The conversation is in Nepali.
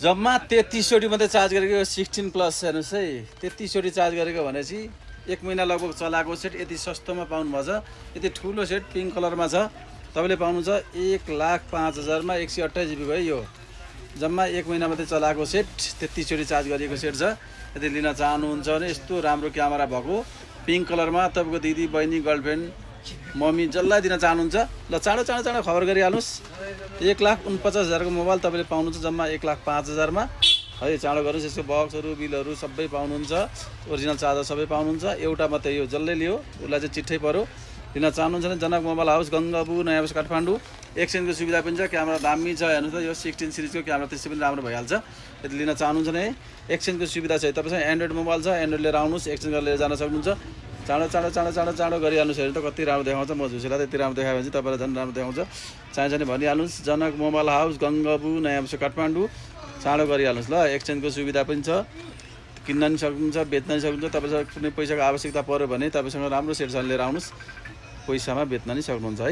जम्मा 33 वटी मात्रै चार्ज गरेको 16 प्लस हेर्नुहोस् है 33 वटी चार्ज गरेको भनेपछि 1 महिना लगभग चलाएको सेट यति सस्तोमा पाउनुभएछ। यति ठुलो सेट पिङ्क कलरमा छ। तपाईँले पाउनुहुन्छ 1,05,000 मा 128 GB है। यो जम्मा 1 महिना मात्रै चलाएको सेट 33 वटी चार्ज गरिएको सेट छ। यदि लिन चाहनुहुन्छ भने यस्तो राम्रो क्यामेरा भएको पिङ्क कलरमा तपाईँको दिदी बहिनी गर्लफ्रेन्ड मम्मी जसलाई दिन चाहनुहुन्छ ल चाँडो खबर गरिहाल्नुहोस्। 1,49,000 को मोबाइल तपाईँले पाउनुहुन्छ जम्मा 1,05,000 मा है। चाँडो गर्नुहोस्। यसको बक्सहरू बिलहरू सबै पाउनुहुन्छ। ओरिजिनल चार्जर सबै पाउनुहुन्छ। एउटा मात्रै यो जसले लियो उसलाई चाहिँ चिट्ठै पऱ्यो। लिन चाहनुहुन्छ भने जनक मोबाइल हाउस गङ्गाबु नयाँ बस काठमाडौँ। एक्सचेन्जको सुविधा पनि छ। क्यामेरा दामी छ हेर्नुहोस् त। यो 16 सिरिजको क्यामेरा त्यसै पनि राम्रो भइहाल्छ। यदि लिन चाहनुहुन्छ भने एक्सचेन्जको सुविधा छ। तपाईँसँग एन्ड्रोइड मोबाइल छ, एन्ड्रोइड लिएर आउनुहोस्, एक्सचेन्ज गरेर लिएर जान सक्नुहुन्छ। चाँडो गरिहाल्नुहोस्। हेर्नु त कति राम्रो देखाउँछ। म झुसेला त्यति राम्रो देखायो भने चाहिँ तपाईँलाई झन् राम्रो देखाउँछ। चाहिन्छ भने भनिहाल्नुहोस्। जनक मोबाइल हाउस गङ्गाबु नयाँ बस काठमाडौँ। चाँडो गरिहाल्नुहोस् ल। एक्सचेन्जको सुविधा पनि छ। किन्न पनि सक्नुहुन्छ, बेच्न पनि सक्नुहुन्छ। तपाईँसँग कुनै पैसाको आवश्यकता पऱ्यो भने तपाईँसँग राम्रो सेट छ लिएर आउनुहोस्। पैसामा बेच्न नि सक्नुहुन्छ है।